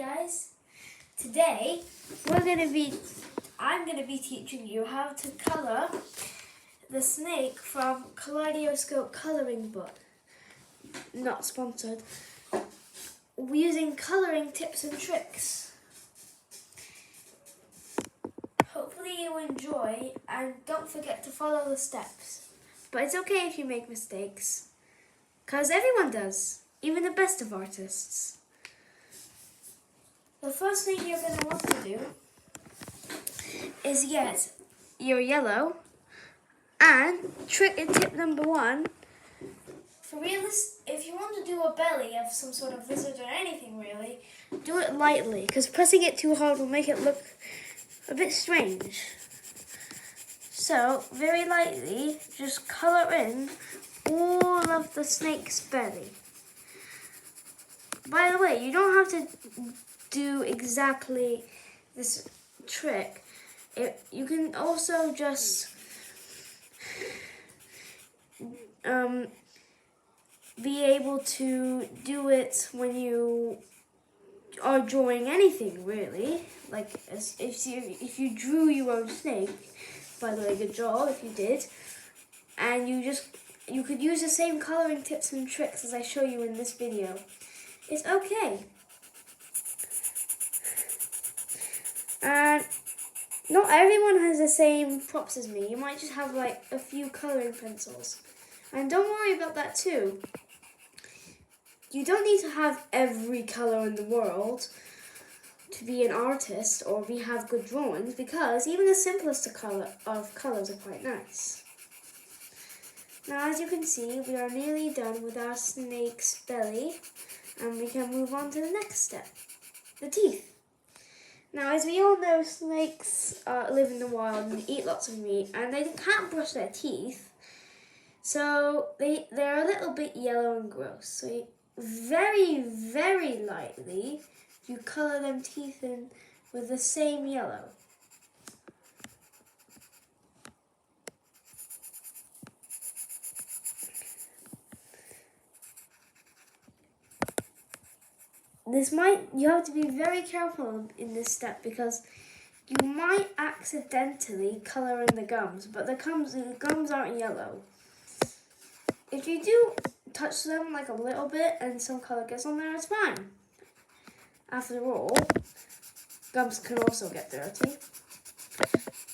guys, today I'm gonna be teaching you how to color the snake from Kaleidoscope Coloring Book. Not sponsored. We're using coloring tips and tricks. Hopefully you enjoy, and don't forget to follow the steps. But it's okay if you make mistakes, because everyone does, even the best of artists. The first thing you're going to want to do is get your yellow, and tip number one, if you want to do a belly of some sort of lizard or anything really, do it lightly, because pressing it too hard will make it look a bit strange. So, very lightly, just colour in all of the snake's belly. By the way, you don't have to do exactly this trick. You can also just be able to do it when you are drawing anything, really. Like if you drew your own snake. By the way, good job if you did. And you could use the same coloring tips and tricks as I show you in this video. It's okay. And not everyone has the same props as me. You might just have like a few coloring pencils. And don't worry about that too. You don't need to have every color in the world to be an artist or have good drawings, because even the simplest of colors are quite nice. Now, as you can see, we are nearly done with our snake's belly, and we can move on to the next step, the teeth. Now, as we all know, snakes live in the wild and eat lots of meat, and they can't brush their teeth, so they're a little bit yellow and gross. So very, very lightly, you colour them teeth in with the same yellow. You have to be very careful in this step, because you might accidentally colour in the gums, but the gums aren't yellow. If you do touch them like a little bit and some colour gets on there, it's fine. After all, gums can also get dirty.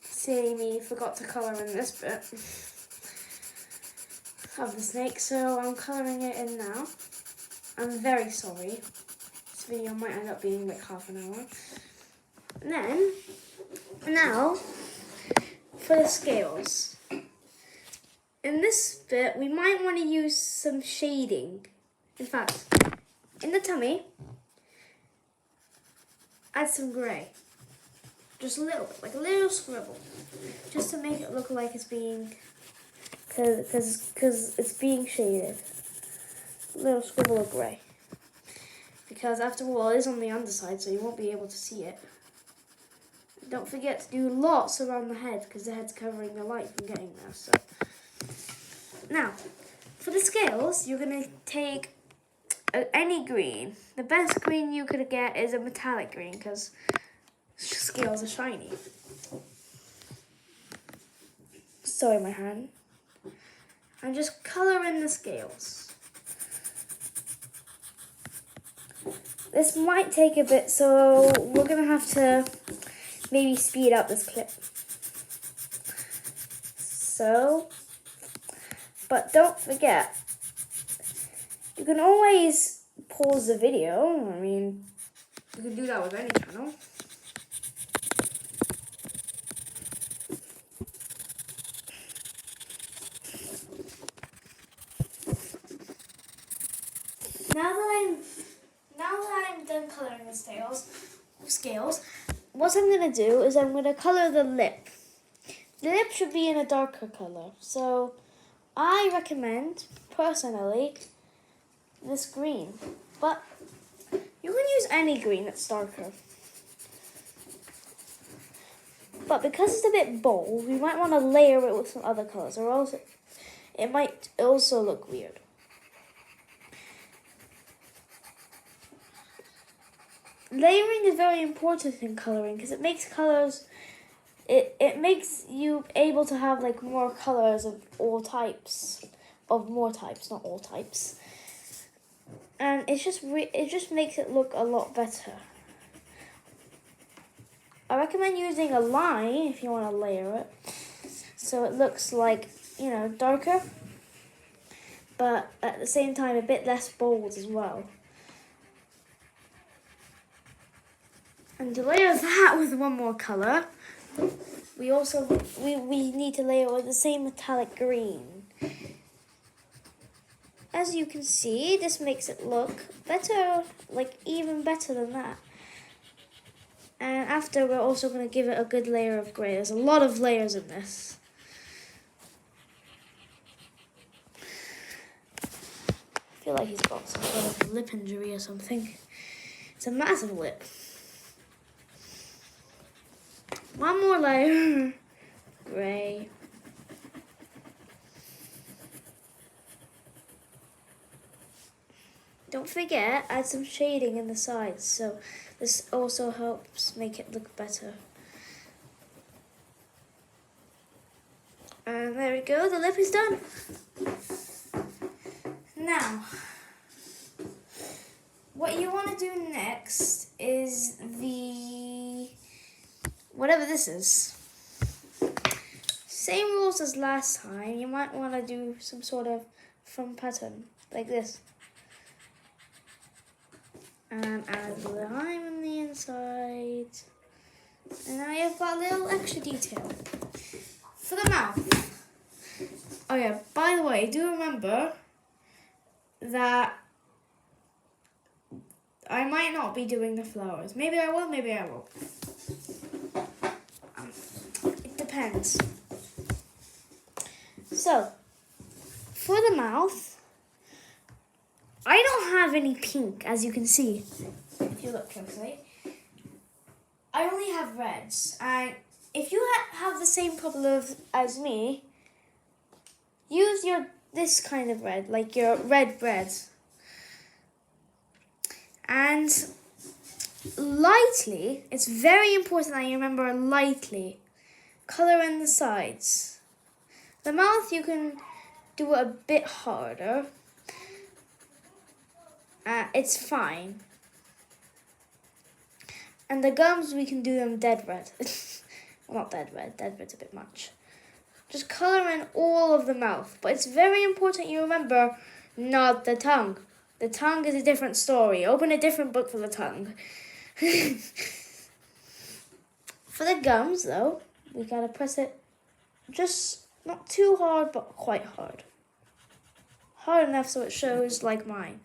Silly me, forgot to colour in this bit of the snake, so I'm colouring it in now. I'm very sorry. This video might end up being like half an hour. And then, now, for the scales. In this bit, we might want to use some shading. In fact, in the tummy, add some grey. Just a little bit, like a little scribble. Just to make it look like it's being, because it's being shaded. A little scribble of grey. Because after all, it is on the underside, so you won't be able to see it. Don't forget to do lots around the head, because the head's covering the light from getting there. So now, for the scales, you're going to take any green. The best green you could get is a metallic green, because scales are shiny. Sorry, my hand. And just colour in the scales. This might take a bit, so we're going to have to maybe speed up this clip. So, but don't forget, you can always pause the video. I mean, you can do that with any channel. Now that I'm done colouring the scales, what I'm going to do is I'm going to colour the lip. The lip should be in a darker colour, so I recommend, personally, this green. But you can use any green that's darker. But because it's a bit bold, we might want to layer it with some other colours, or else it might also look weird. layering is very important in coloring because it makes colors. It makes you able to have like more colors of all types, of more types, not all types. And it just makes it look a lot better. I recommend using a line if you want to layer it, so it looks like, you know, darker, but at the same time a bit less bold as well. And to layer that with one more color, we need to layer with the same metallic green. As you can see, this makes it look better, like even better than that. And after, we're also going to give it a good layer of grey. There's a lot of layers in this. I feel like he's got some sort of lip injury or something. It's a massive lip. One more layer. Grey. Don't forget, add some shading in the sides, so this also helps make it look better. And there we go, the lip is done. Now, what you want to do next is whatever this is. Same rules as last time, you might want to do some sort of fun pattern, like this. And add a lime on the inside. And now you've got a little extra detail. For the mouth. Oh yeah, by the way, do remember that I might not be doing the flowers. Maybe I will, maybe I won't. It depends. So, for the mouth, I don't have any pink, as you can see, if you look closely. I only have reds, and if you have the same problem as me, use this kind of red, like your red bread. And lightly, it's very important that you remember lightly, color in the sides. The mouth, you can do it a bit harder. It's fine. And the gums, we can do them dead red. Well, not dead red. Dead red's a bit much. Just color in all of the mouth. But it's very important you remember, not the tongue. The tongue is a different story. Open a different book for the tongue. For the gums, though, we gotta press it just not too hard, but quite hard. Hard enough so it shows like mine.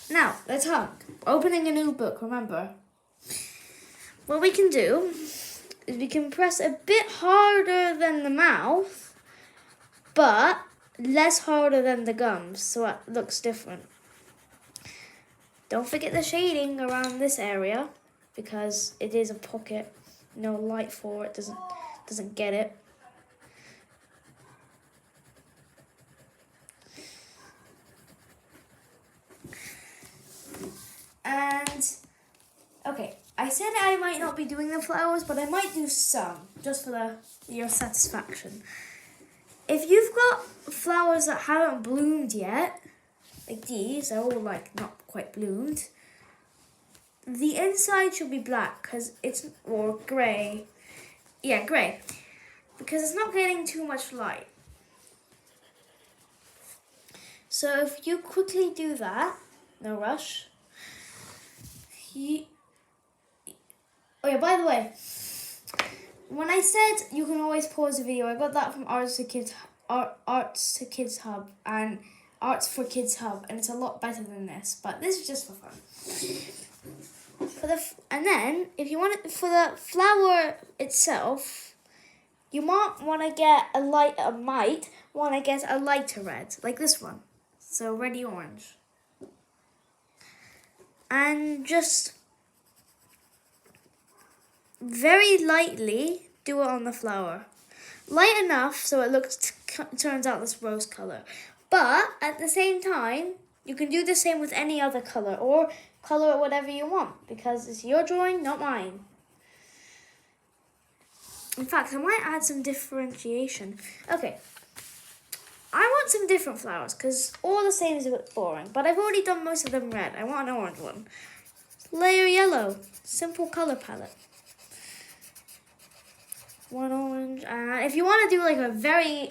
Now, the tongue. Opening a new book, remember. What we can do is we can press a bit harder than the mouth, but less harder than the gums, so it looks different. Don't forget the shading around this area, because it is a pocket. No light for it, doesn't get it. And, okay, I said I might not be doing the flowers, but I might do some, just for your satisfaction. If you've got flowers that haven't bloomed yet, like these, they're all like not quite bloomed, the inside should be black, or grey. Yeah, grey, because it's not getting too much light. So if you quickly do that, no rush. Oh yeah, by the way, when I said you can always pause the video, I got that from Arts for Kids Hub and Arts for Kids Hub, and it's a lot better than this, but this is just for fun. And then, if you want it for the flower itself, you might want to get a lighter red, like this one. So reddy orange. And just very lightly do it on the flower. Light enough so it turns out this rose color. But at the same time, you can do the same with any other color, or color it whatever you want because it's your drawing, not mine. In fact, I might add some differentiation. Okay, I want some different flowers because all the same is a bit boring, but I've already done most of them red. I want an orange one. Layer yellow, simple color palette. One orange, and if you want to do like a very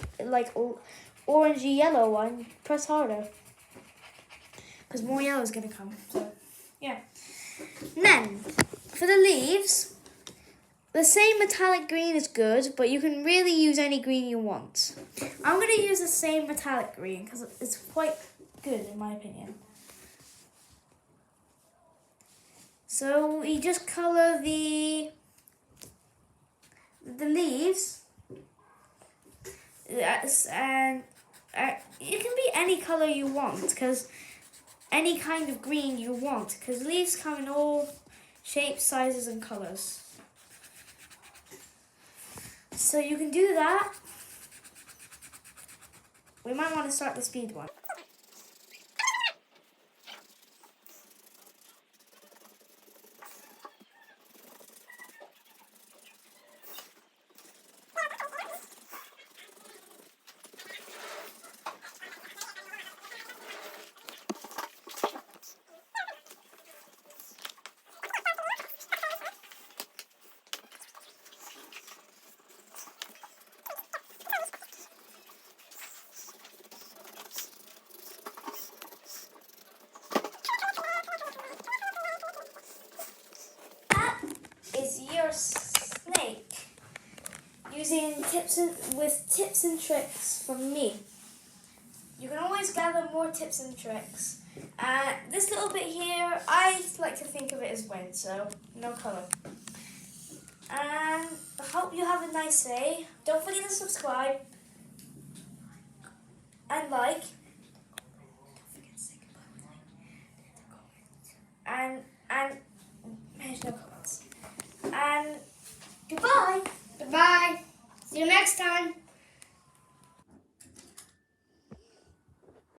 orangey yellow one, press harder because more yellow is going to come. So yeah. And then for the leaves, the same metallic green is good, but you can really use any green you want. I'm going to use the same metallic green because it's quite good in my opinion. So we just color the leaves. Yes, and it can be any color you want because any kind of green you want because leaves come in all shapes, sizes, and colors. So you can do that. We might want to start the speed one. Is your snake using tips and tricks from me. You can always gather more tips and tricks. This little bit here, I like to think of it as wind, so no colour. And I hope you have a nice day. Don't forget to subscribe and like. Don't forget to say goodbye. And there's no comments. And goodbye. Goodbye. See you next time.